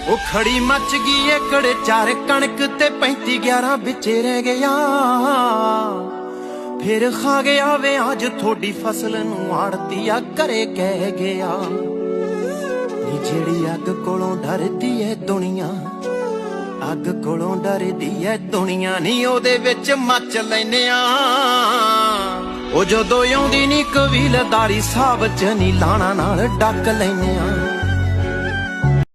ਉਹ ਖੜੀ ਮੱਚ ਗਈ ਏਕੜ ਚਾਰ ਕਣਕ ਤੇ 35 11 ਵਿੱਚੇ ਰਹਿ ਗਿਆ। ਫਿਰ ਖਾ ਗਿਆ ਵੇ ਅੱਜ ਥੋੜੀ ਫਸਲ ਨੂੰ ਆੜਤੀਆ ਘਰੇ ਕਹਿ ਗਿਆ। ਨੀ ਜਿਹੜੀ ਅੱਗ ਕੋਲੋਂ ਡਰਦੀ ਏ ਦੁਨੀਆ, ਅੱਗ ਕੋਲੋਂ ਡਰਦੀ ਏ ਦੁਨੀਆ, ਨੀ ਉਹਦੇ ਵਿੱਚ ਮੱਚ ਲੈਨੇ ਆ। ਉਹ ਜਦੋਂ ਆਉਂਦੀ ਨੀ ਕਬੀਲਦਾਰੀ ਸਾਹਬ ਚ ਨੀ ਲਾਣਾ ਨਾਲ ਡੱਕ ਲੈਨੇ ਆ।